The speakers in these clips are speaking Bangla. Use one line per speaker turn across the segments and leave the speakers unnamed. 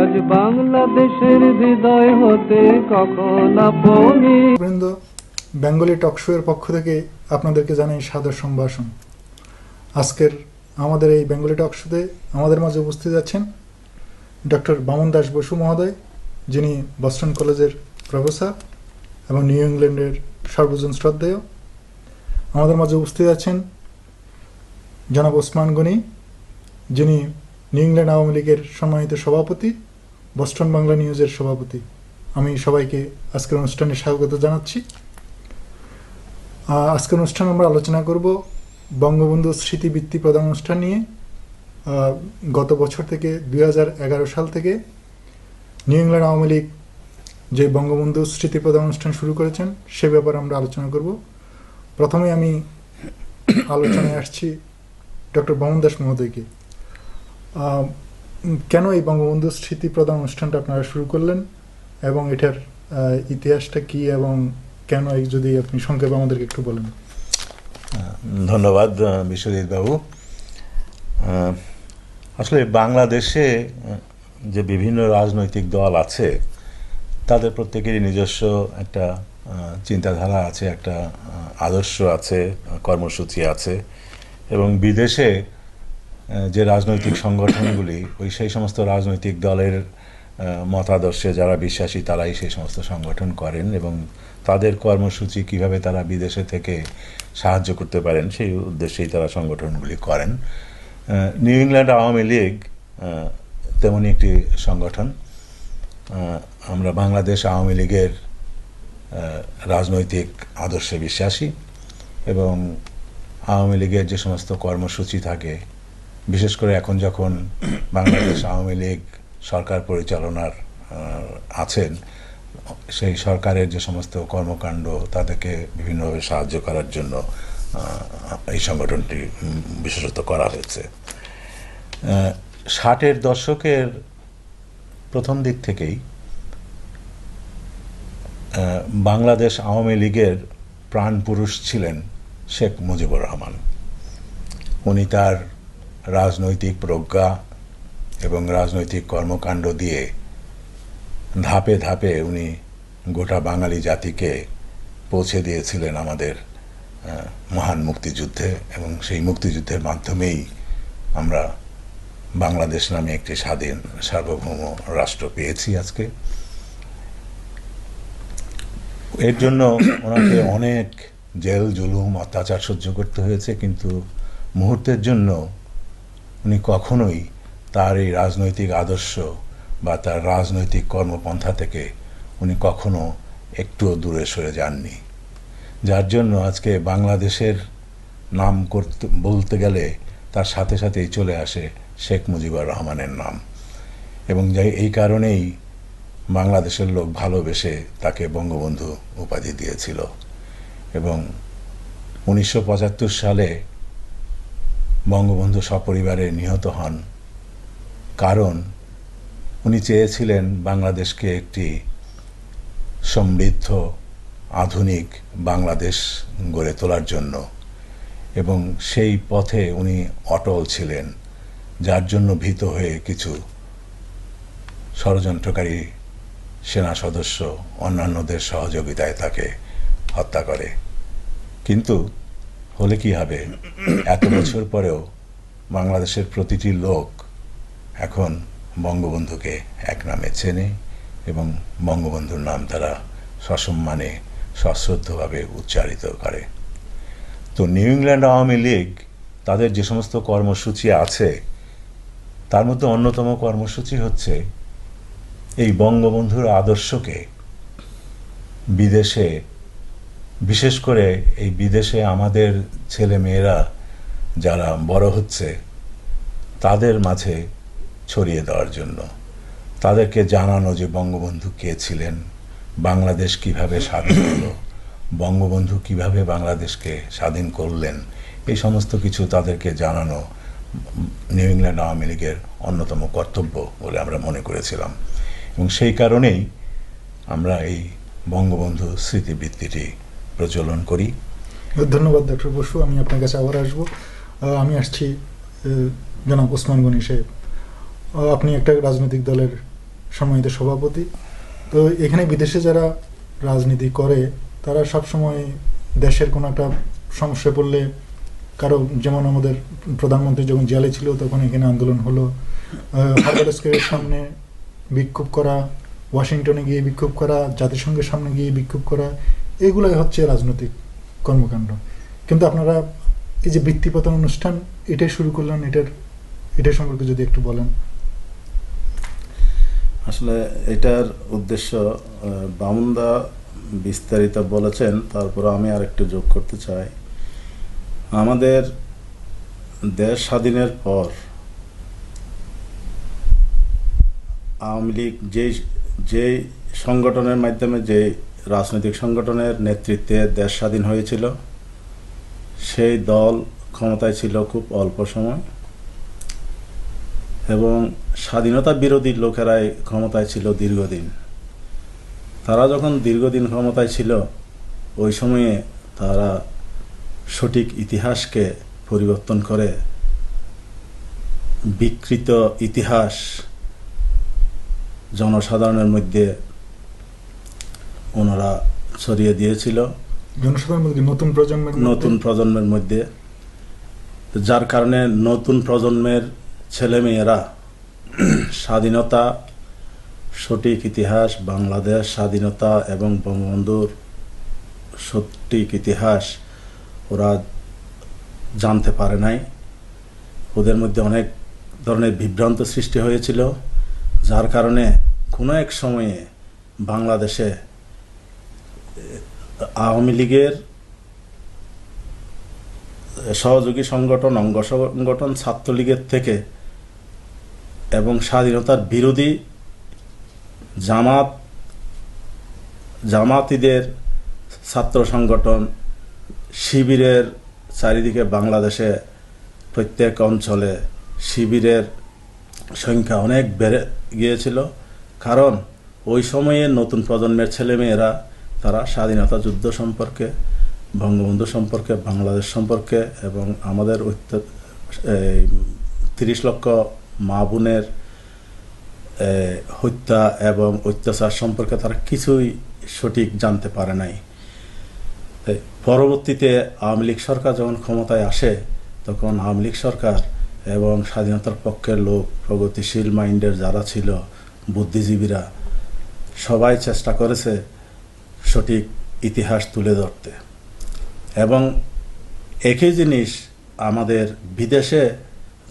আজ বাংলাদেশের হৃদয় হতে কখন আপনি
বৃন্দ, বেঙ্গলি টক শো এর পক্ষ থেকে আপনাদেরকে জানাই সাদর সম্ভাষণ। আজকের আমাদের এই বেঙ্গলি টক শোতে আমাদের মাঝে উপস্থিত আছেন ডক্টর বামন দাস বসু মহোদয়, যিনি বস্টন কলেজের প্রফেসর এবং নিউ ইংল্যান্ডের সর্বজন শ্রদ্ধেয়। আমাদের মাঝে উপস্থিত আছেন জনাব ওসমান গনি, যিনি নিউ ইংল্যান্ড আওয়ামী লীগের সম্মানিত সভাপতি, বস্টন বাংলা নিউজের সভাপতি। আমি সবাইকে আজকের অনুষ্ঠানে স্বাগত জানাচ্ছি। আজকের অনুষ্ঠানে আমরা আলোচনা করব বঙ্গবন্ধু স্মৃতিবৃত্তি প্রদান অনুষ্ঠান নিয়ে। গত বছর থেকে 2011 সাল থেকে নিউ ইংল্যান্ড আওয়ামী লীগ যে বঙ্গবন্ধু স্মৃতি প্রদান অনুষ্ঠান শুরু করেছেন সে ব্যাপারে আমরা আলোচনা করব। প্রথমে আমি আলোচনায় আসছি ডক্টর বামন দাস মহোদয়কে। কেন এই বঙ্গবন্ধু স্মৃতি প্রদান অনুষ্ঠানটা আপনারা শুরু করলেন এবং এটার ইতিহাসটা কি এবং কেন, যদি আপনি সংক্ষেপে আমাদেরকে একটু বলেন।
ধন্যবাদ বিশ্বজিৎ বাবু। আসলে বাংলাদেশে যে বিভিন্ন রাজনৈতিক দল আছে তাদের প্রত্যেকেরই নিজস্ব একটা চিন্তাধারা আছে, একটা আদর্শ আছে, কর্মসূচি আছে, এবং বিদেশে যে রাজনৈতিক সংগঠনগুলি সেই সমস্ত রাজনৈতিক দলের মতাদর্শে যারা বিশ্বাসী তারাই সেই সমস্ত সংগঠন করেন এবং তাদের কর্মসূচি কিভাবে তারা বিদেশে থেকে সাহায্য করতে পারেন সেই উদ্দেশ্যেই তারা সংগঠনগুলি করেন। নিউ ইংল্যান্ড আওয়ামী লীগ তেমনই একটি সংগঠন। আমরা বাংলাদেশ আওয়ামী লীগের রাজনৈতিক আদর্শে বিশ্বাসী এবং আওয়ামী লীগের যে সমস্ত কর্মসূচি থাকে, বিশেষ করে এখন যখন বাংলাদেশ আওয়ামী লীগ সরকার পরিচালনার আছেন, সেই সরকারের যে সমস্ত কর্মকাণ্ড তাদেরকে বিভিন্নভাবে সাহায্য করার জন্য এই সংগঠনটি বিশেষত করা হয়েছে। 60-এর দশকের প্রথম দিক থেকেই বাংলাদেশ আওয়ামী লীগের প্রাণপুরুষ ছিলেন শেখ মুজিবুর রহমান। উনি তার রাজনৈতিক প্রজ্ঞা এবং রাজনৈতিক কর্মকাণ্ড দিয়ে ধাপে ধাপে উনি গোটা বাঙালি জাতিকে পৌঁছে দিয়েছিলেন আমাদের মহান মুক্তিযুদ্ধে, এবং সেই মুক্তিযুদ্ধের মাধ্যমেই আমরা বাংলাদেশ নামে একটি স্বাধীন সার্বভৌম রাষ্ট্র পেয়েছি আজকে। এর জন্য ওনাকে অনেক জেল জুলুম অত্যাচার সহ্য করতে হয়েছে, কিন্তু মুহূর্তের জন্য উনি কখনোই তার এই রাজনৈতিক আদর্শ বা তার রাজনৈতিক কর্মপন্থা থেকে উনি কখনো একটুও দূরে সরে যাননি। যার জন্য আজকে বাংলাদেশের নাম বলতে গেলে তার সাথে সাথেই চলে আসে শেখ মুজিবুর রহমানের নাম, এবং এই কারণেই বাংলাদেশের লোক ভালোবেসে তাকে বঙ্গবন্ধু উপাধি দিয়েছিল। এবং 1975 সালে বঙ্গবন্ধু সপরিবারে নিহত হন, কারণ উনি চেয়েছিলেন বাংলাদেশকে একটি সমৃদ্ধ আধুনিক বাংলাদেশ গড়ে তোলার জন্য, এবং সেই পথে উনি অটল ছিলেন। যার জন্য ভীত হয়ে কিছু ষড়যন্ত্রকারী সেনা সদস্য অন্যান্যদের সহযোগিতায় তাকে হত্যা করে। কিন্তু হলে কি হবে, এত বছর পরেও বাংলাদেশের প্রতিটি লোক এখন বঙ্গবন্ধুকে এক নামে চেনে এবং বঙ্গবন্ধুর নাম তারা সসম্মানে সশ্রদ্ধভাবে উচ্চারিত করে। তো নিউ ইংল্যান্ড আওয়ামী লীগ তাদের যে সমস্ত কর্মসূচি আছে তার মধ্যে অন্যতম কর্মসূচি হচ্ছে এই বঙ্গবন্ধুর আদর্শকে বিদেশে, বিশেষ করে এই বিদেশে আমাদের ছেলে মেয়েরা যারা বড় হচ্ছে তাদের মাঝে ছড়িয়ে দেওয়ার জন্য, তাদেরকে জানানো যে বঙ্গবন্ধু কে ছিলেন, বাংলাদেশ কিভাবে স্বাধীন হলো, বঙ্গবন্ধু কিভাবে বাংলাদেশকে স্বাধীন করলেন, এই সমস্ত কিছু তাদেরকে জানানো নিউ ইংল্যান্ড আওয়ামী লীগের অন্যতম কর্তব্য বলে আমরা মনে করেছিলাম, এবং সেই কারণেই আমরা এই বঙ্গবন্ধু স্মৃতিবৃত্তিটি প্রচলন করি।
ধন্যবাদ ডক্টর বসু। আমি আপনার কাছে আবার আসবো। আমি আসছি জনাব ওসমান গনি সাহেব, আপনি একটা রাজনৈতিক দলের সম্মানিত সভাপতি। তো এখানে বিদেশে যারা রাজনীতি করে তারা সবসময় দেশের কোনো একটা সমস্যা পড়লে, কারো যেমন আমাদের প্রধানমন্ত্রী যখন জেলে ছিল তখন এখানে আন্দোলন হলো, হারবার্ট স্কয়ারের সামনে বিক্ষোভ করা, ওয়াশিংটনে গিয়ে বিক্ষোভ করা, জাতিসংঘের সামনে গিয়ে বিক্ষোভ করা, এগুলাই হচ্ছে রাজনৈতিক কর্মকাণ্ড। কিন্তু আপনারা এই যে বৃত্তিপ্রদান অনুষ্ঠান এটাই শুরু করলেন, এটার সম্পর্কে যদি একটু বলেন।
আসলে এটার উদ্দেশ্য বামুনদা বিস্তারিত বলেছেন, তারপর আমি আরেকটু যোগ করতে চাই। আমাদের দেশ স্বাধীনের পর আওয়ামী লীগ যে সংগঠনের মাধ্যমে, যে রাজনৈতিক সংগঠনের নেতৃত্বে দেশ স্বাধীন হয়েছিল, সেই দল ক্ষমতায় ছিল খুব অল্প সময় এবং স্বাধীনতা বিরোধী লোকেরাই ক্ষমতায় ছিল দীর্ঘদিন। তারা যখন দীর্ঘদিন ক্ষমতায় ছিল, ওই সময়ে তারা সঠিক ইতিহাসকে পরিবর্তন করে বিকৃত ইতিহাস জনসাধারণের মধ্যে ওনারা ছড়িয়ে দিয়েছিল,
জনসাধারণের মধ্যে, নতুন
প্রজন্মের মধ্যে। যার কারণে নতুন প্রজন্মের ছেলেমেয়েরা স্বাধীনতা, সঠিক ইতিহাস, বাংলাদেশ স্বাধীনতা এবং বঙ্গবন্ধুর সঠিক ইতিহাস ওরা জানতে পারে নাই। ওদের মধ্যে অনেক ধরনের বিভ্রান্ত সৃষ্টি হয়েছিল, যার কারণে কোনো এক সময়ে বাংলাদেশে আওয়ামী লীগের সহযোগী সংগঠন, অঙ্গ সংগঠন ছাত্রলীগের থেকে এবং স্বাধীনতার বিরোধী জামাতিদের ছাত্র সংগঠন, শিবিরের চারিদিকে বাংলাদেশে প্রত্যেক অঞ্চলে শিবিরের সংখ্যা অনেক বেড়ে গিয়েছিল। কারণ ওই সময়ে নতুন প্রজন্মের ছেলেমেয়েরা তারা স্বাধীনতা যুদ্ধ সম্পর্কে, বঙ্গবন্ধু সম্পর্কে, বাংলাদেশ সম্পর্কে এবং আমাদের 30 লক্ষ মা বোনের হত্যা এবং অত্যাচার সম্পর্কে তারা কিছুই সঠিক জানতে পারে নাই। পরবর্তীতে আওয়ামী লীগ সরকার যখন ক্ষমতায় আসে, তখন আওয়ামী লীগ সরকার এবং স্বাধীনতার পক্ষের লোক, প্রগতিশীল মাইন্ডের যারা ছিল, বুদ্ধিজীবীরা সবাই চেষ্টা করেছে সঠিক ইতিহাস তুলে ধরতে। এবং একই জিনিস আমাদের বিদেশে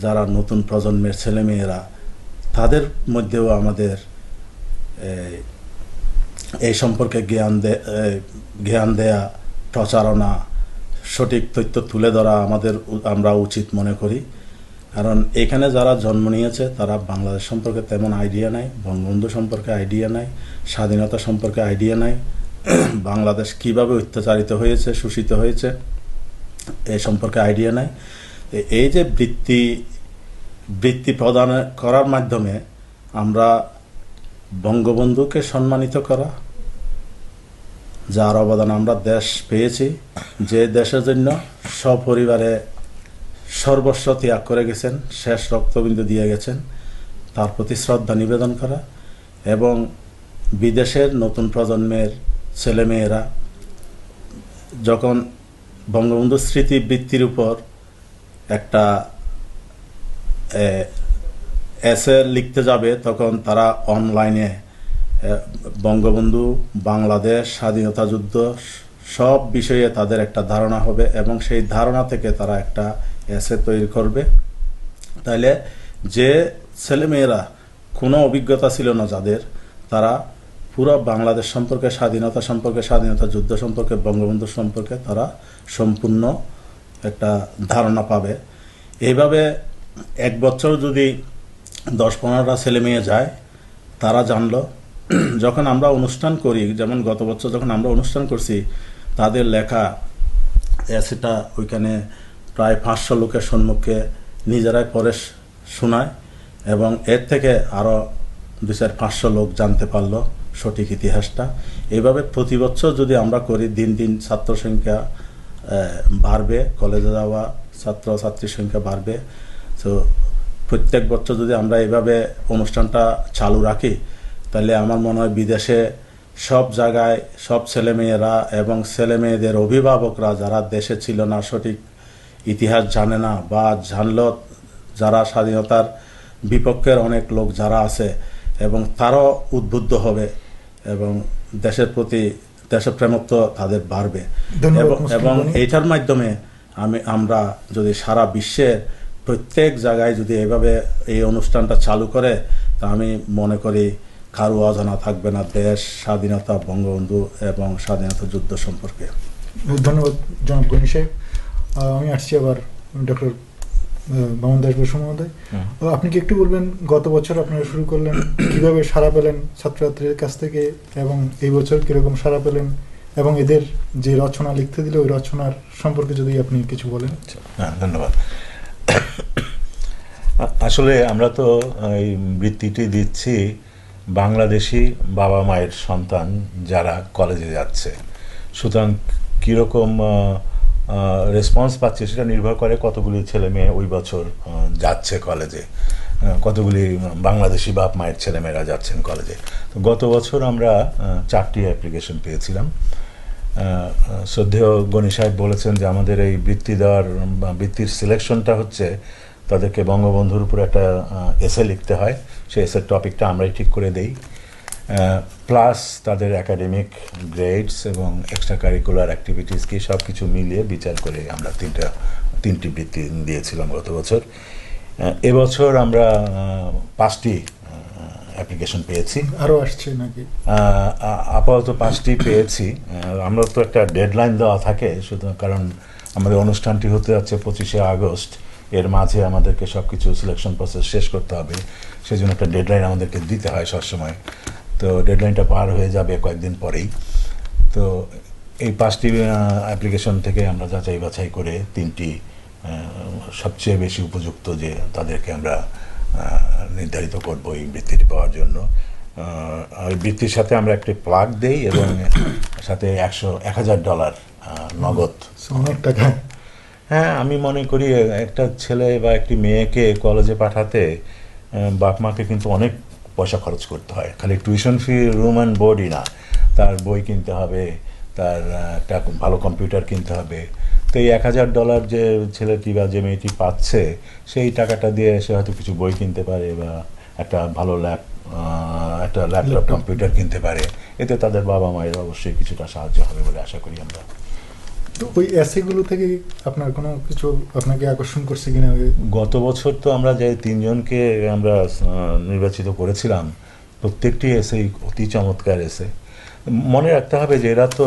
যারা নতুন প্রজন্মের ছেলেমেয়েরা, তাদের মধ্যেও আমাদের এই সম্পর্কে জ্ঞান দেয়া, প্রচারণা, সঠিক তথ্য তুলে ধরা আমরা উচিত মনে করি। কারণ এখানে যারা জন্ম নিয়েছে তারা বাংলাদেশ সম্পর্কে তেমন আইডিয়া নাই, বঙ্গবন্ধু সম্পর্কে আইডিয়া নাই, স্বাধীনতা সম্পর্কে আইডিয়া নাই, বাংলাদেশ কিভাবে অত্যাচারিত হয়েছে, শোষিত হয়েছে এই সম্পর্কে আইডিয়া নাই। এই যে বৃত্তি প্রদান করার মাধ্যমে আমরা বঙ্গবন্ধুকে সম্মানিত করা, যার অবদান আমরা দেশ পেয়েছি, যে দেশের জন্য সপরিবারে সর্বস্ব ত্যাগ করে গেছেন, শেষ রক্তবিন্দু দিয়ে গেছেন, তার প্রতি শ্রদ্ধা নিবেদন করা। এবং বিদেশের নতুন প্রজন্মের ছেলেমেয়েরা যখন বঙ্গবন্ধুর স্মৃতিবৃত্তির উপর একটা এসে লিখতে যাবে, তখন তারা অনলাইনে বঙ্গবন্ধু, বাংলাদেশ, স্বাধীনতা যুদ্ধ সব বিষয়ে তাদের একটা ধারণা হবে এবং সেই ধারণা থেকে তারা একটা এসে তৈরি করবে। তাইলে যে ছেলেমেয়েরা কোনো অভিজ্ঞতা ছিল না যাদের, তারা পুরো বাংলাদেশ সম্পর্কে, স্বাধীনতা সম্পর্কে, স্বাধীনতা যুদ্ধ সম্পর্কে, বঙ্গবন্ধু সম্পর্কে তারা সম্পূর্ণ একটা ধারণা পাবে। এইভাবে এক বছর যদি 10-15টা ছেলে মেয়ে যায়, তারা জানলো। যখন আমরা অনুষ্ঠান করি, যেমন গত বছর যখন আমরা অনুষ্ঠান করছি, তাদের লেখা এসেটা ওইখানে প্রায় 500 লোকের সম্মুখে নিজেরাই পড়ে শোনায় এবং এর থেকে আরও 200-500 লোক জানতে পারলো সঠিক ইতিহাসটা। এইভাবে প্রতি বছর যদি আমরা করি, দিন দিন ছাত্র সংখ্যা বাড়বে, কলেজে যাওয়া ছাত্রছাত্রীর সংখ্যা বাড়বে, তো প্রত্যেক বছর যদি আমরা এইভাবে অনুষ্ঠানটা চালু রাখি, তাহলে আমার মনে হয় বিদেশে সব জায়গায় সব ছেলেমেয়েরা এবং ছেলেমেয়েদের অভিভাবকরা যারা দেশে ছিল না, সঠিক ইতিহাস জানে না, বা জানলেও যারা স্বাধীনতার বিপক্ষের অনেক লোক যারা আছে, এবং তারাও উদ্বুদ্ধ হবে এবং দেশের প্রতি দেশপ্রেমত্ব তাদের বাড়বে।
ধন্যবাদ
এবং
মুসলিম গণি।
এইটার মাধ্যমে আমরা যদি সারা বিশ্বের প্রত্যেক জায়গায় যদি এভাবে এই অনুষ্ঠানটা চালু করে, তা আমি মনে করি কারো অজানা থাকবে না দেশ স্বাধীনতা, বঙ্গবন্ধু এবং স্বাধীনতা যুদ্ধ সম্পর্কে।
ধন্যবাদ জনাব গণি সাহেব। আমি আসছি আবার ডক্টর বামন দাস বসু মহোদয়। আপনি কি একটু বলবেন, গত বছর আপনারা শুরু করলেন, কিভাবে সাড়া পেলেন ছাত্রছাত্রীদের কাছ থেকে, এবং এই বছর কিরকম সাড়া পেলেন, এবং এদের যে রচনা লিখতে দিল ওই রচনার সম্পর্কে যদি আপনি কিছু বলেন।
হ্যাঁ, ধন্যবাদ। আসলে আমরা তো এই বৃত্তিটি দিচ্ছি বাংলাদেশি বাবা মায়ের সন্তান যারা কলেজে যাচ্ছে। সুতরাং কীরকম রেসপন্স পাচ্ছে সেটা নির্ভর করে কতগুলি ছেলে মেয়ে ওই বছর যাচ্ছে কলেজে, কতগুলি বাংলাদেশি বাপ মায়ের ছেলেমেয়েরা যাচ্ছেন কলেজে। তো গত বছর আমরা 4টি অ্যাপ্লিকেশন পেয়েছিলাম। শ্রদ্ধেয় গণি সাহেব বলেছেন যে আমাদের এই বৃত্তি দেওয়ার বৃত্তির সিলেকশনটা হচ্ছে তাদেরকে বঙ্গবন্ধুর উপর একটা এসে লিখতে হয়, সেই এসের টপিকটা আমরাই ঠিক করে দেই, প্লাস তাদের একাডেমিক গ্রেডস এবং এক্সট্রা কারিকুলার অ্যাক্টিভিটিসকে সব কিছু মিলিয়ে বিচার করে আমরা তিনটি বৃত্তি দিয়েছিলাম গত বছর। এবছর আমরা 5টি অ্যাপ্লিকেশন পেয়েছি।
আরও আসছে নাকি?
আপাতত 5টি পেয়েছি। আমরা তো একটা ডেডলাইন দেওয়া থাকে, সুতরাং কারণ আমাদের অনুষ্ঠানটি হতে যাচ্ছে 25শে আগস্ট, এর মাঝে আমাদেরকে সব কিছু সিলেকশন প্রসেস শেষ করতে হবে, সেই জন্য একটা ডেডলাইন আমাদেরকে দিতে হয় সবসময়। তো ডেডলাইনটা পার হয়ে যাবে কয়েকদিন পরেই। তো এই 5টি অ্যাপ্লিকেশন থেকে আমরা যাচাই বাছাই করে 3টি সবচেয়ে বেশি উপযুক্ত যে তাদেরকে আমরা নির্ধারিত করব এই বৃত্তিটি পাওয়ার জন্য। ওই বৃত্তির সাথে আমরা একটি প্লাগ দেই এবং সাথে $1,000 নগদ।
অনেক টাকা।
হ্যাঁ, আমি মনে করি একটা ছেলে বা একটি মেয়েকে কলেজে পাঠাতে বাপ মাকে কিন্তু অনেক পয়সা খরচ করতে হয়। খালি টিউশন ফি, রুম অ্যান্ড বোর্ডই না, তার বই কিনতে হবে, তার একটা ভালো কম্পিউটার কিনতে হবে। তো এই $1,000 যে ছেলেটি বা যে মেয়েটি পাচ্ছে, সেই টাকাটা দিয়ে সে হয়তো কিছু বই কিনতে পারে বা একটা ভালো একটা ল্যাপটপ কম্পিউটার কিনতে পারে। এতে তাদের বাবা মায়ের অবশ্যই কিছুটা সাহায্য হবে বলে আশা করি আমরা।
তো ওই এসেগুলো থেকে আপনার কোনো কিছু আপনাকে আকর্ষণ করছে কিনা?
গত বছর তো আমরা যে 3 জনকে আমরা নির্বাচিত করেছিলাম, প্রত্যেকটি এসেই অতি চমৎকার এসে। মনে রাখতে হবে যে এরা তো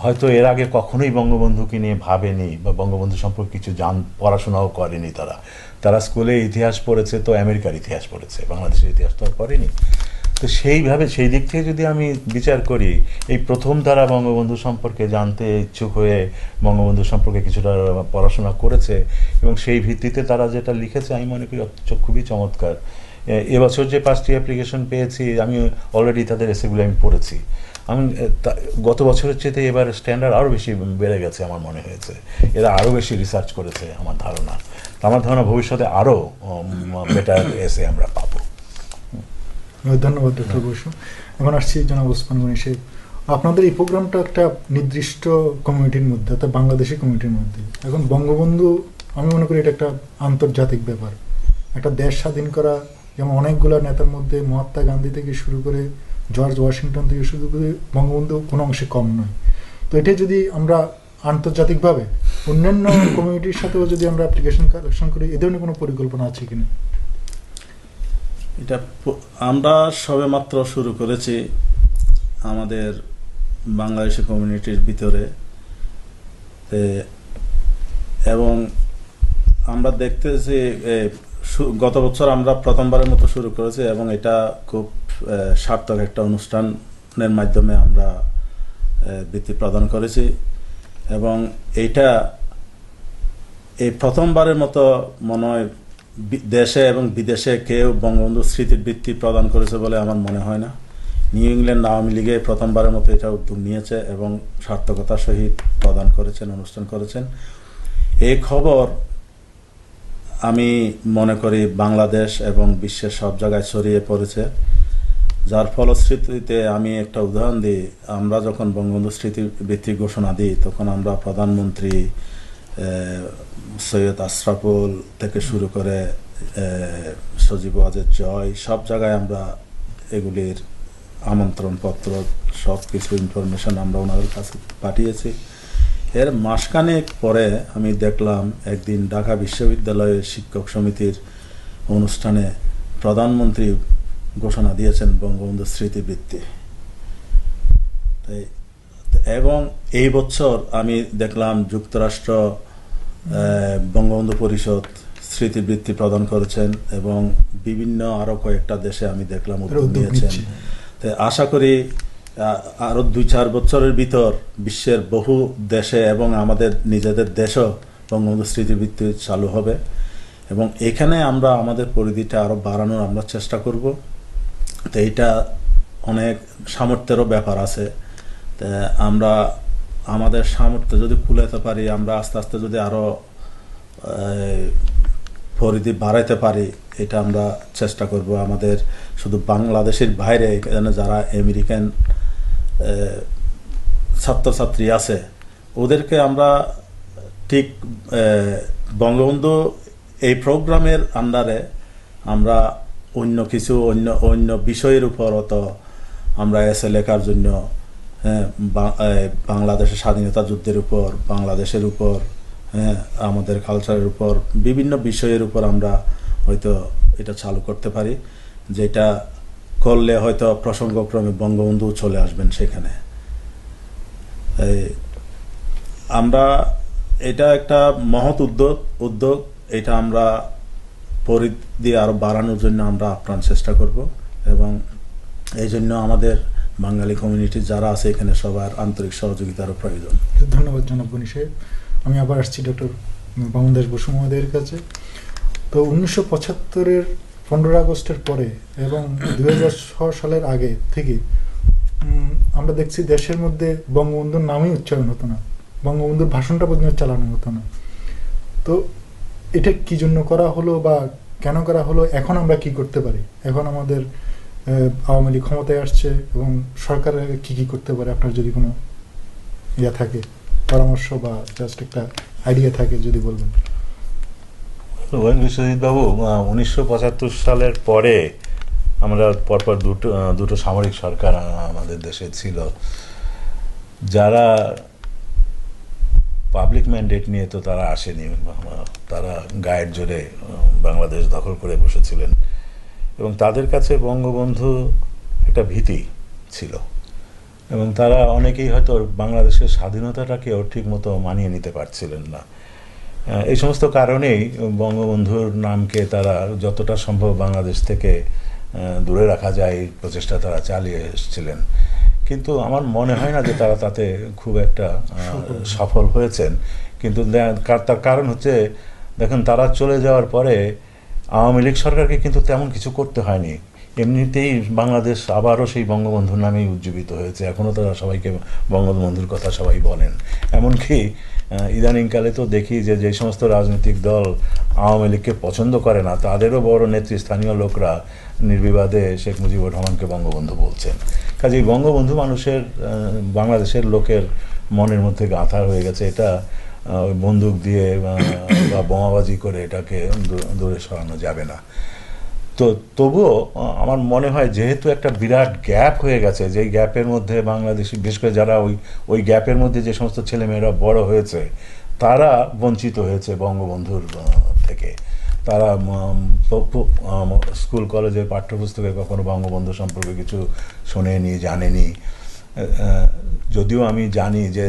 হয়তো এর আগে কখনোই বঙ্গবন্ধুকে নিয়ে ভাবেনি বা বঙ্গবন্ধু সম্পর্কে কিছু পড়াশোনাও করেনি। তারা স্কুলে ইতিহাস পড়েছে তো আমেরিকার ইতিহাস পড়েছে, বাংলাদেশের ইতিহাস তো আর পড়েনি। তো সেইভাবে সেই দিক থেকে যদি আমি বিচার করি, এই প্রথম তারা বঙ্গবন্ধু সম্পর্কে জানতে ইচ্ছুক হয়ে বঙ্গবন্ধু সম্পর্কে কিছুটা পড়াশোনা করেছে এবং সেই ভিত্তিতে তারা যেটা লিখেছে আমি মনে করি খুবই চমৎকার। এবছর যে 5টি অ্যাপ্লিকেশন পেয়েছি, আমি অলরেডি তাদের এসেগুলো আমি পড়েছি। আমি গত বছরের চেয়ে এবার স্ট্যান্ডার্ড আরও বেশি বেড়ে গেছে আমার মনে হয়েছে। এরা আরও বেশি রিসার্চ করেছে আমার ধারণা ভবিষ্যতে আরও বেটার এসে আমরা পাবো।
ধন্যবাদ ডক্টর বসু। এখন আসছি জনাব ওসমান গনি সাহেব। আপনাদের এই প্রোগ্রামটা একটা নির্দিষ্ট কমিউনিটির মধ্যে, অর্থাৎ বাংলাদেশি কমিউনিটির মধ্যে। এখন বঙ্গবন্ধু, আমি মনে করি এটা একটা আন্তর্জাতিক ব্যাপার। একটা দেশ স্বাধীন করা, যেমন অনেকগুলো নেতার মধ্যে মহাত্মা গান্ধী থেকে শুরু করে জর্জ ওয়াশিংটন থেকে শুরু করে বঙ্গবন্ধু কোনো অংশে কম নয়। তো এটা যদি আমরা আন্তর্জাতিকভাবে অন্যান্য কমিউনিটির সাথেও যদি আমরা অ্যাপ্লিকেশন কালেকশন করি, এ ধরনের কোনো পরিকল্পনা আছে কিনা?
এটা আমরা সবেমাত্র শুরু করেছি আমাদের বাংলাদেশি কমিউনিটির ভিতরে, এবং আমরা দেখতেছি গত বছর আমরা প্রথমবারের মতো শুরু করেছি এবং এটা খুব সার্থক একটা অনুষ্ঠানের মাধ্যমে আমরা বৃত্তি প্রদান করেছি। এবং এইটা এই প্রথমবারের মতো মনে হয় দেশে এবং বিদেশে কেউ বঙ্গবন্ধু স্মৃতির বৃত্তি প্রদান করেছে বলে আমার মনে হয় না। নিউ ইংল্যান্ড আওয়ামী লীগে প্রথমবারের মতো এটা উদ্যোগ নিয়েছে এবং সার্থকতার সহিত প্রদান করেছেন, অনুষ্ঠান করেছেন। এই খবর আমি মনে করি বাংলাদেশ এবং বিশ্বের সব জায়গায় ছড়িয়ে পড়েছে, যার ফলশ্রুতিতে আমি একটা উদাহরণ দিই। আমরা যখন বঙ্গবন্ধু স্মৃতিবৃত্তি ঘোষণা দিই তখন আমরা প্রধানমন্ত্রী সৈয়দ আশরাফুল থেকে শুরু করে সজীব ওয়াজেদ জয় সব জায়গায় আমরা এগুলির আমন্ত্রণপত্র সব কিছু ইনফরমেশন আমরা ওনাদের কাছে পাঠিয়েছি। এর মাসখানেক পরে আমি দেখলাম একদিন ঢাকা বিশ্ববিদ্যালয়ের শিক্ষক সমিতির অনুষ্ঠানে প্রধানমন্ত্রী ঘোষণা দিয়েছেন বঙ্গবন্ধু স্মৃতিবৃত্তি। এবং এই বছর আমি দেখলাম যুক্তরাষ্ট্র বঙ্গবন্ধু পরিষদ স্মৃতিবৃত্তি প্রদান করেছেন এবং বিভিন্ন আরো কয়েকটা দেশে আমি দেখলাম উদ্যোগ নিয়েছেন। আশা করি আরো 2-4 বছরের ভিতর বিশ্বের বহু দেশে এবং আমাদের নিজেদের দেশও বঙ্গবন্ধু স্মৃতিবৃত্তি চালু হবে এবং এখানে আমরা আমাদের পরিধিটা আরো বাড়ানোর আমরা চেষ্টা করব। তো এইটা অনেক সামর্থ্যেরও ব্যাপার আছে। আমরা আমাদের সামর্থ্য যদি কুলাতে পারি, আমরা আস্তে আস্তে যদি আরো পরিধি বাড়াইতে পারি, এটা আমরা চেষ্টা করব। আমাদের শুধু বাংলাদেশের বাইরে এখানে যারা আমেরিকান ছাত্রছাত্রী আছে ওদেরকে আমরা ঠিক বঙ্গবন্ধু এই প্রোগ্রামের আন্ডারে আমরা অন্য কিছু অন্য বিষয়ের উপরও তো আমরা এসে লেখার জন্য বাংলাদেশের স্বাধীনতা যুদ্ধের উপর, বাংলাদেশের উপর, আমাদের কালচারের উপর বিভিন্ন বিষয়ের উপর আমরা হয়তো এটা চালু করতে পারি, যেটা করলে হয়তো প্রসঙ্গক্রমে বঙ্গবন্ধু চলে আসবেন সেখানে। আমরা এটা একটা মহৎ উদ্যোগ, এটা আমরা পরিধি আরো বাড়ানোর জন্য আমরা আপ্রাণ চেষ্টা করব এবং এই জন্য আমাদের বাঙালি কমিউনিটি যারা আছে এখানে সবার আন্তরিক সহযোগিতারও প্রয়োজন।
ধন্যবাদ জনাব গনি সাহেব। আমি আবার আসছি ডক্টর বামন দাস বসু মহোদয়ের কাছে। তো 1975-এর 15 আগস্টের পরে এবং 2006 সালের আগে থেকে আমরা দেখছি দেশের মধ্যে বঙ্গবন্ধুর নামই উচ্চারণ হতো না, বঙ্গবন্ধুর ভাষণটা পর্যন্ত চালানো হতো না। তো এটা কি জন্য করা হলো বা কেন করা হলো, এখন আমরা কি করতে পারি? এখন আমাদের আওয়ামী লীগ ক্ষমতায় আসছে এবং সরকারের কি কি করতে পারে, আপনার যদি কোনো ইয়া থাকে, পরামর্শ বা জাস্ট একটা আইডিয়া থাকে যদি বলবেন।
বিশ্বজিৎ বাবু, 1975 সালের পরে আমরা পরপর দুটো সামরিক সরকার আমাদের দেশে ছিল, যারা পাবলিক ম্যান্ডেট নিয়ে তো তারা আসেনি, তারা গায়ের জোরে বাংলাদেশ দখল করে বসেছিলেন এবং তাদের কাছে বঙ্গবন্ধু একটা ভীতি ছিল এবং তারা অনেকেই হয়তো বাংলাদেশের স্বাধীনতাটাকেও ঠিক মতো মানিয়ে নিতে পারছিলেন না। এই সমস্ত কারণেই বঙ্গবন্ধুর নামকে তারা যতটা সম্ভব বাংলাদেশ থেকে দূরে রাখা যায় এই প্রচেষ্টা তারা চালিয়ে এসেছিলেন, কিন্তু আমার মনে হয় না যে তারা তাতে খুব একটা সফল হয়েছেন। কিন্তু তার কারণ হচ্ছে, দেখেন, তারা চলে যাওয়ার পরে আওয়ামী লীগ সরকারকে কিন্তু তেমন কিছু করতে হয়নি, এমনিতেই বাংলাদেশ আবারও সেই বঙ্গবন্ধুর নামেই উজ্জীবিত হয়েছে। এখনও তারা সবাইকে বঙ্গবন্ধুর কথা সবাই বলেন। এমনকি ইদানিংকালে তো দেখি যে যে সমস্ত রাজনৈতিক দল আওয়ামী লীগকে পছন্দ করে না তাদেরও বড় নেতৃস্থানীয় লোকরা নির্বিবাদে শেখ মুজিবুর রহমানকে বঙ্গবন্ধু বলছেন। কাজেই বঙ্গবন্ধু মানুষের, বাংলাদেশের লোকের মনের মধ্যে গাঁথা হয়ে গেছে। এটা বন্দুক দিয়ে বা বোমাবাজি করে এটাকে দূরে সরানো যাবে না। তো তবুও আমার মনে হয় যেহেতু একটা বিরাট গ্যাপ হয়ে গেছে, যেই গ্যাপের মধ্যে বাংলাদেশি, বিশেষ করে যারা ওই গ্যাপের মধ্যে যে সমস্ত ছেলেমেয়েরা বড় হয়েছে তারা বঞ্চিত হয়েছে বঙ্গবন্ধুর থেকে। তারা স্কুল কলেজের পাঠ্যপুস্তকে কখনো বঙ্গবন্ধু সম্পর্কে কিছু শোনেনি, জানেনি। যদিও আমি জানি যে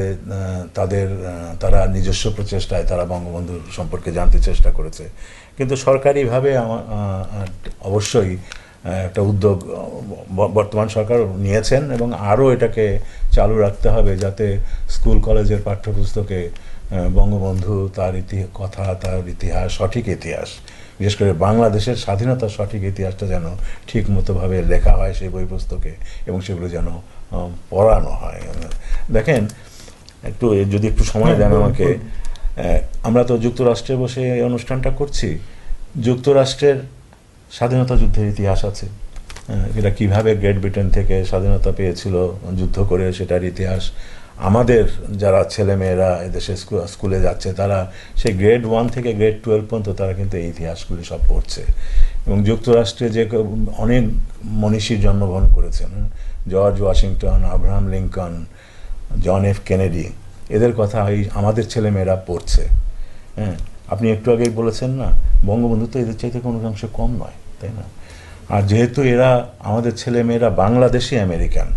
তারা নিজস্ব প্রচেষ্টায় তারা বঙ্গবন্ধু সম্পর্কে জানতে চেষ্টা করেছে, কিন্তু সরকারিভাবে অবশ্যই একটা উদ্যোগ বর্তমান সরকার নিয়েছেন এবং আরও এটাকে চালু রাখতে হবে, যাতে স্কুল কলেজের পাঠ্যপুস্তকে বঙ্গবন্ধু, তার কথা, তার ইতিহাস, সঠিক ইতিহাস, বিশেষ করে বাংলাদেশের স্বাধীনতার সঠিক ইতিহাসটা যেন ঠিক মতোভাবে লেখা হয় সেই বই পুস্তকে এবং সেগুলো যেন পড়ানো হয়। দেখেন, যদি একটু সময় দেন আমাকে, আমরা তো যুক্তরাষ্ট্রে বসে এই অনুষ্ঠানটা করছি যুক্তরাষ্ট্রের স্বাধীনতা যুদ্ধের ইতিহাস আছে। এটা কিভাবে গ্রেট ব্রিটেন থেকে স্বাধীনতা পেয়েছিল যুদ্ধ করে, সেটার ইতিহাস আমাদের যারা ছেলেমেয়েরা এদেশে স্কুলে যাচ্ছে তারা সেই গ্রেড 1 থেকে গ্রেড 12 পর্যন্ত তারা কিন্তু এই ইতিহাসগুলি সব পড়ছে। এবং যুক্তরাষ্ট্রে যে অনেক মনীষীর জন্মগ্রহণ করেছেন, George Washington, Abraham Lincoln, John F Kennedy, এদের কথা এই আমাদের ছেলেমেয়েরা পড়ছে। হ্যাঁ, আপনি একটু আগেই বলেছেন না, বঙ্গবন্ধু তো এদের চাইতে কোনো অংশে কম নয়, তাই না? আর যেহেতু এরা আমাদের ছেলেমেয়েরা বাংলাদেশি আমেরিকান,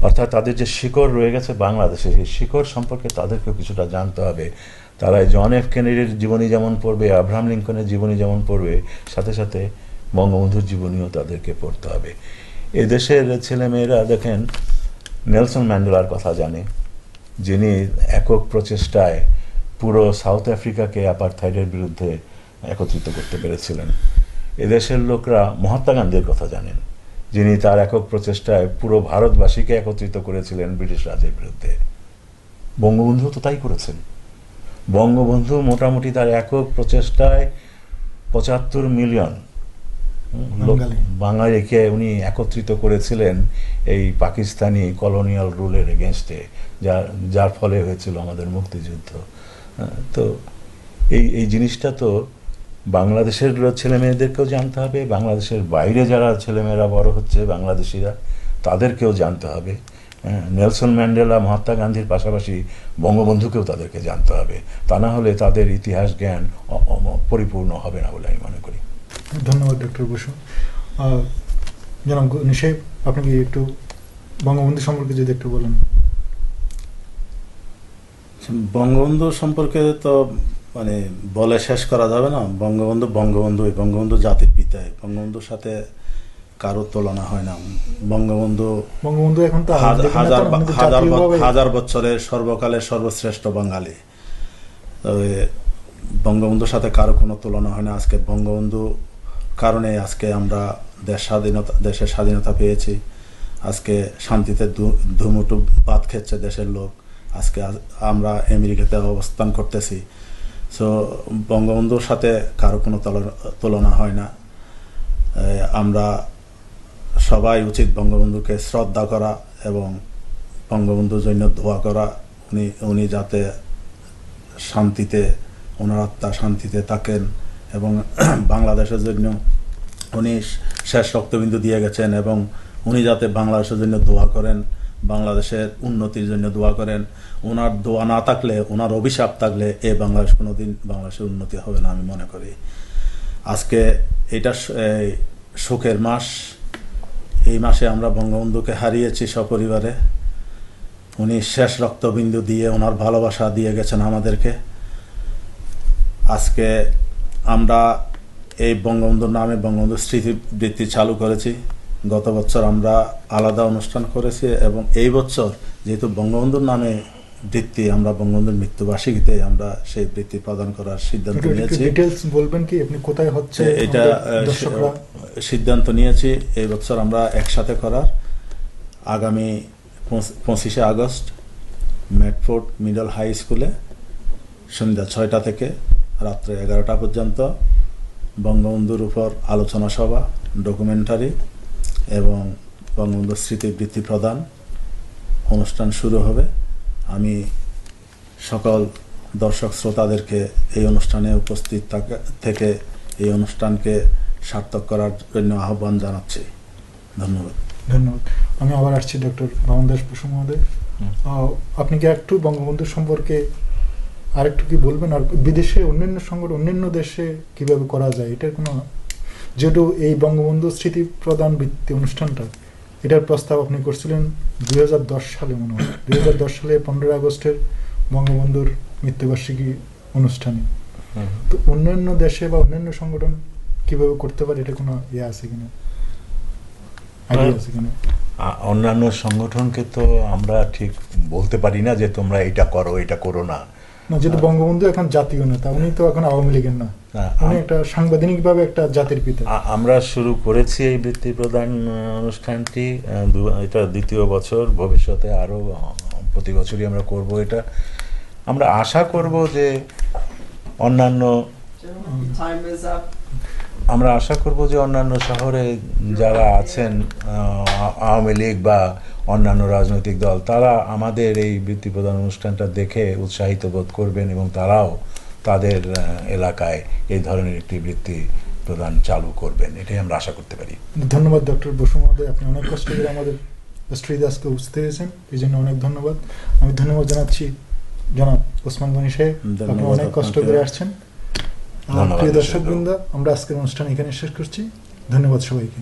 অর্থাৎ তাদের যে শিকড় রয়ে গেছে বাংলাদেশে, সেই শিকড় সম্পর্কে তাদেরকেও কিছুটা জানতে হবে। তারা জন এফ কেনেডির জীবনী যেমন পড়বে, আব্রাহাম লিঙ্কনের জীবনী যেমন পড়বে, সাথে সাথে বঙ্গবন্ধুর জীবনীও তাদেরকে পড়তে হবে। এদেশের ছেলেমেয়েরা দেখেন নেলসন ম্যান্ডেলার কথা জানে, যিনি একক প্রচেষ্টায় পুরো সাউথ আফ্রিকাকে অ্যাপারথাইডের বিরুদ্ধে একত্রিত করতে পেরেছিলেন। এদেশের লোকরা মহাত্মা গান্ধীর কথা জানেন, যিনি তার একক প্রচেষ্টায় পুরো ভারতবাসীকে একত্রিত করেছিলেন ব্রিটিশ রাজের বিরুদ্ধে। বঙ্গবন্ধু তো তাই করেছেন। বঙ্গবন্ধু মোটামুটি তার একক প্রচেষ্টায় 75 মিলিয়ন বাঙালিকে উনি একত্রিত করেছিলেন এই পাকিস্তানি কলোনিয়াল রুলের এগেনস্টে, যার ফলে হয়েছিল আমাদের মুক্তিযুদ্ধ। তো এই জিনিসটা তো বাংলাদেশের ছেলেমেয়েদেরকেও জানতে হবে, বাংলাদেশের বাইরে যারা ছেলেমেয়েরা বড় হচ্ছে বাংলাদেশিরা, তাদেরকেও জানতে হবে। নেলসন ম্যান্ডেলা, মহাত্মা গান্ধীর পাশাপাশি বঙ্গবন্ধুকেও তাদেরকে জানতে হবে। তা না হলে তাদের ইতিহাস জ্ঞান পরিপূর্ণ হবে না বলে আমি মনে করি।
ধন্যবাদ ডক্টর বসু। জনাব নিশাইব, আপনি কি একটু বঙ্গবন্ধু সম্পর্কে যদি একটু বলেন।
বঙ্গবন্ধু সম্পর্কে তো মানে বলে শেষ করা যাবে না। বঙ্গবন্ধু জাতির পিতা। বঙ্গবন্ধুর সাথে কারো তুলনা হয় না। বঙ্গবন্ধু
এখন তো
হাজার বছরের সর্বকালের সর্বশ্রেষ্ঠ বাঙালি। বঙ্গবন্ধুর সাথে কারো কোনো তুলনা হয় না। আজকে বঙ্গবন্ধু কারণে আজকে আমরা দেশের স্বাধীনতা পেয়েছি। আজকে শান্তিতে ধুমুটু ভাত খেচ্ছে দেশের লোক। আজকে আমরা আমেরিকাতে অবস্থান করতেছি। সো বঙ্গবন্ধুর সাথে কারো কোনো তুলনা হয় না। আমরা সবাই উচিত বঙ্গবন্ধুকে শ্রদ্ধা করা এবং বঙ্গবন্ধুর জন্য দোয়া করা। উনি যাতে শান্তিতে, ওনার আত্মা শান্তিতে থাকেন এবং বাংলাদেশের জন্য উনি শেষ রক্তবিন্দু দিয়ে গেছেন এবং উনি যাতে বাংলাদেশের জন্য দোয়া করেন, বাংলাদেশের উন্নতির জন্য দোয়া করেন। ওনার দোয়া না থাকলে, ওনার অভিশাপ থাকলে বাংলাদেশ কোনোদিন বাংলাদেশের উন্নতি হবে না আমি মনে করি। আজকে এটা শোকের মাস। এই মাসে আমরা বঙ্গবন্ধুকে হারিয়েছি সপরিবারে। উনি শেষ রক্তবিন্দু দিয়ে ওনার ভালোবাসা দিয়ে গেছেন আমাদেরকে। আজকে আমরা এই বঙ্গবন্ধুর নামে বঙ্গবন্ধু স্মৃতিবৃত্তি চালু করেছি। গত বছর আমরা আলাদা অনুষ্ঠান করেছি এবং এই বছর যেহেতু বঙ্গবন্ধুর নামে বৃত্তি, আমরা বঙ্গবন্ধুর মৃত্যুবার্ষিকীতে আমরা সেই বৃত্তি প্রদান করার সিদ্ধান্ত নিয়েছি।
বলবেন কি আপনি কোথায় হচ্ছে
এটা সিদ্ধান্ত নিয়েছি এই বছর আমরা একসাথে করার। আগামী 25শে আগস্ট মেটফোর্ড মিডল হাই স্কুলে সন্ধ্যা 6টা থেকে রাত্রে 11টা পর্যন্ত বঙ্গবন্ধুর উপর আলোচনা সভা, ডকুমেন্টারি এবং বঙ্গবন্ধুর স্মৃতিবৃত্তি প্রদান অনুষ্ঠান শুরু হবে। আমি সকল দর্শক শ্রোতাদেরকে এই অনুষ্ঠানে উপস্থিত থেকে এই অনুষ্ঠানকে সার্থক করার জন্য আহ্বান জানাচ্ছি। ধন্যবাদ।
আমি আবার আসছি ডক্টর বামন দাস বসু মহোদয়। আপনি কি একটু বঙ্গবন্ধু সম্পর্কে আরেকটু কি বলবেন, আর বিদেশে অন্যান্য সংগঠন, অন্যান্য দেশে কিভাবে করা যায় এটার কোনো, যেহেতু এই বঙ্গবন্ধু স্মৃতি প্রদান বৃত্তি অনুষ্ঠানটা, এটার প্রস্তাব আপনি করছিলেন 2010 সালে মনে হয়, 2010 সালে 15 আগস্টের বঙ্গবন্ধুর মৃত্যুবার্ষিকী অনুষ্ঠানে। তো অন্যান্য দেশে বা অন্যান্য সংগঠন কিভাবে করতে পারে, এটা কোনো আছে কিনা, আইডিয়া আছে কিনা?
অন্যান্য সংগঠনকে তো আমরা ঠিক বলতে পারি না যে তোমরা এটা করো এটা করো না।
যেহেতু বঙ্গবন্ধু এখন জাতীয় নেতা, উনি তো এখন আওয়ামী লীগের না, উনি একটা সাংবিধানিকভাবে একটা জাতির পিতা।
আমরা শুরু করেছি এই বৃত্তি প্রদান অনুষ্ঠানটি, এটা 2য় বছর, ভবিষ্যতে আরো প্রতি বছরই আমরা করব এটা। আমরা আশা করব যে অন্যান্য
Gentlemen, your time is up.
আমরা আশা করব যে অন্যান্য শহরে যারা আছেন আওয়ামী লীগ বা অন্যান্য রাজনৈতিক দল, তারা আমাদের এই বৃত্তি প্রদান অনুষ্ঠানটা দেখে উৎসাহিত বোধ করবেন এবং তারাও তাদের এলাকায় এই ধরনের একটি বৃত্তি প্রদান চালু করবেন, এটাই আমরা আশা করতে পারি।
ধন্যবাদ ডক্টর বসু মহোদয়, আপনি অনেক কষ্ট করে আমাদের স্টুডিওতে আজকে উপস্থিত হয়েছেন, এই জন্য অনেক ধন্যবাদ। আমি ধন্যবাদ জানাচ্ছি জনাব ওসমান গনি সাহেব, আপনি
ধন্যবাদ
অনেক কষ্ট করে
আপনাকে।
আসছেন।
ধন্যবাদ
প্রিয় দর্শকবৃন্দ, আমরা আজকের অনুষ্ঠান এখানে শেষ করছি। ধন্যবাদ সবাইকে।